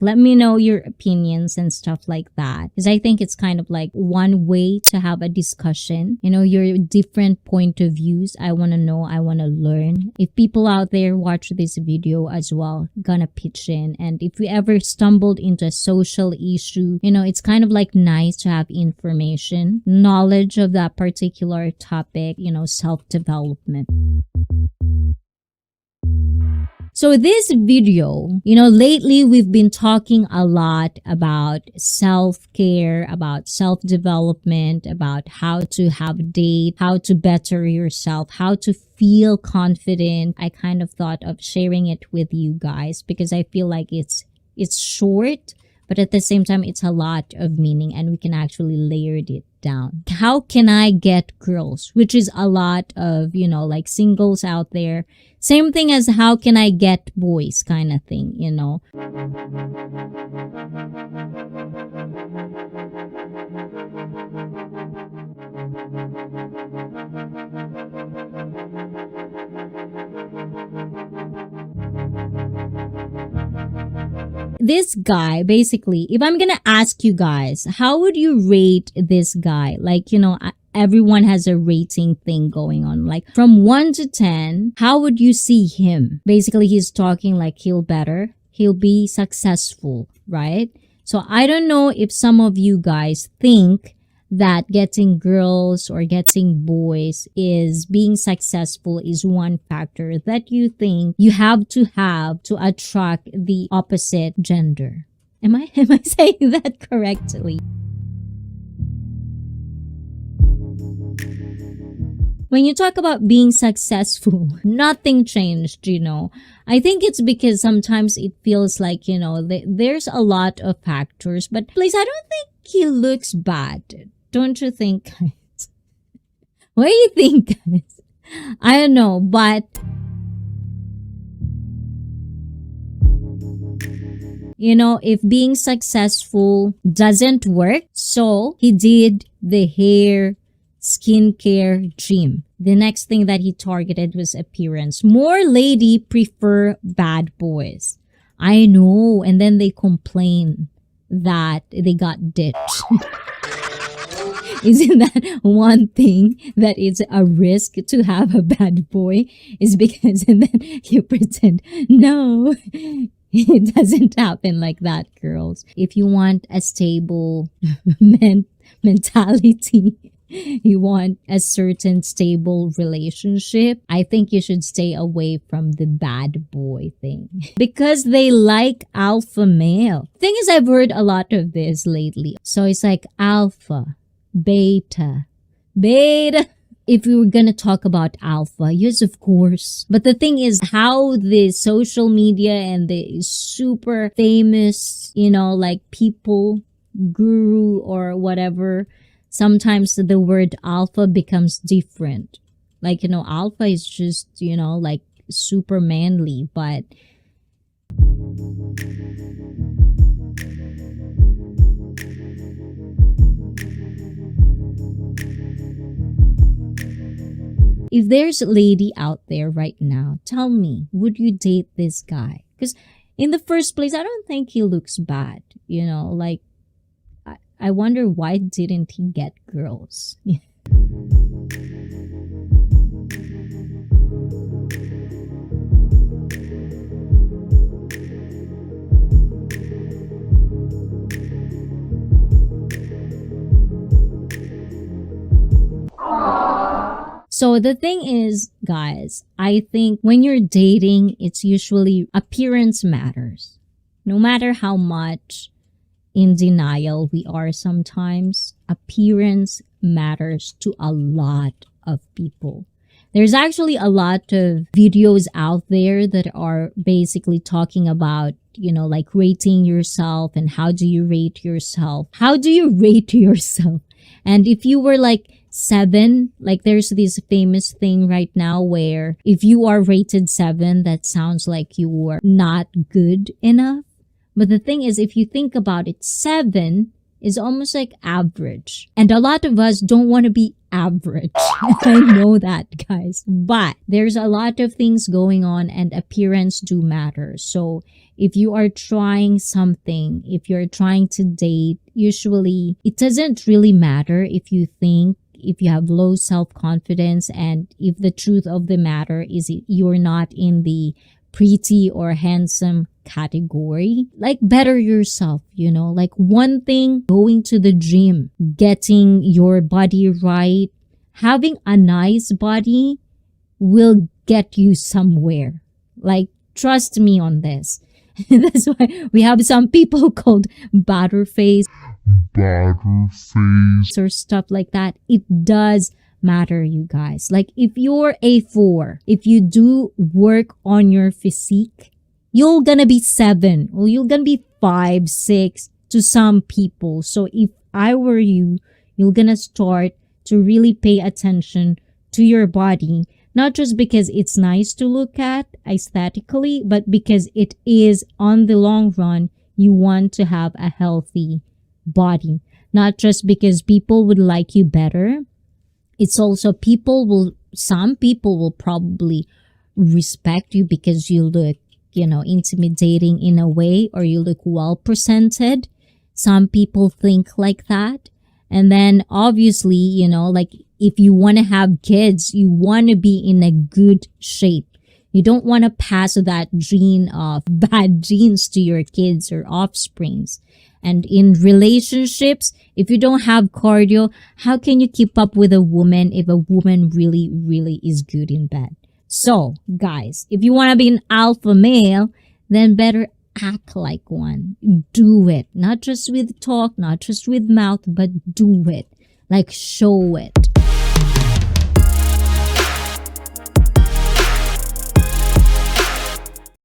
Let me know your opinions and stuff like that. Because I think it's kind of like one way to have a discussion. You know, your different point of views. I want to know, I want to learn. If people out there watch this video as well, gonna pitch in. And if we ever stumbled into a social issue, you know, it's kind of like nice to have information, knowledge of that particular topic, you know, self-development. So this video, you know, lately we've been talking a lot about self-care, about self-development, about how to have a date, how to better yourself, how to feel confident. I kind of thought of sharing it with you guys because I feel like it's short, but at the same time, it's a lot of meaning and we can actually layer it down. How can I get girls? Which is a lot of, you know, like singles out there. Same thing as how can I get boys kind of thing, you know. This guy, basically, if I'm gonna ask you guys, how would you rate this guy? Like, you know, everyone has a rating thing going on. Like from 1 to 10, how would you see him? Basically, he's talking like he'll be successful, right? So I don't know if some of you guys think that getting girls or getting boys is being successful is one factor that you think you have to attract the opposite gender. Am I saying that correctly? When you talk about being successful, nothing changed, you know. I think it's because sometimes it feels like, you know, there's a lot of factors. But please, I don't think he looks bad. Don't you think, guys? What do you think, guys? I don't know, but you know, if being successful doesn't work, so he did the hair, skincare, gym. The next thing that he targeted was appearance. More lady prefer bad boys. I know, and then they complain that they got ditched. Isn't that one thing that it's a risk to have a bad boy? Is because and then you pretend, no, it doesn't happen like that, girls. If you want a stable mentality, you want a certain stable relationship, I think you should stay away from the bad boy thing. Because they like alpha male. Thing is, I've heard a lot of this lately. So it's like alpha, beta. If we were gonna talk about alpha, yes, of course. But the thing is how the social media and the super famous, you know, like people, guru or whatever, sometimes the word alpha becomes different. Like, you know, alpha is just, you know, like super manly, but if there's a lady out there right now, tell me, would you date this guy? Because in the first place, I don't think he looks bad. You know, like, I wonder why didn't he get girls? So the thing is, guys, I think when you're dating, it's usually appearance matters. No matter how much in denial we are sometimes, appearance matters to a lot of people. There's actually a lot of videos out there that are basically talking about, you know, like rating yourself and how do you rate yourself? How do you rate yourself? And if you were like 7, like there's this famous thing right now where if you are rated 7, that sounds like you were not good enough. But the thing is, if you think about it, 7 is almost like average. And a lot of us don't want to be average. I know that, guys. But there's a lot of things going on and appearance do matter. So if you are trying something, if you're trying to date, usually it doesn't really matter if you think, if you have low self-confidence, and if the truth of the matter is you're not in the pretty or handsome category. Like, better yourself, you know. Like, one thing, going to the gym, getting your body right, having a nice body will get you somewhere. Like, trust me on this. That's why we have some people called butterface or stuff like that. It does matter, you guys. Like, if you're a 4, if you do work on your physique, you're gonna be 7 or you're gonna be 5, 6 to some people. So if I were you, you're gonna start to really pay attention to your body, not just because it's nice to look at aesthetically, but because it is, on the long run, you want to have a healthy body. Not just because people would like you better. It's also some people will probably respect you because you look, you know, intimidating in a way, or you look well presented. Some people think like that. And then obviously, you know, like, if you want to have kids, you want to be in a good shape. You don't want to pass that gene of bad genes to your kids or offsprings. And in relationships, if you don't have cardio, how can you keep up with a woman if a woman really, really is good in bed? So, guys, if you want to be an alpha male, then better act like one. Do it. Not just with talk, not just with mouth, but do it. Like, show it.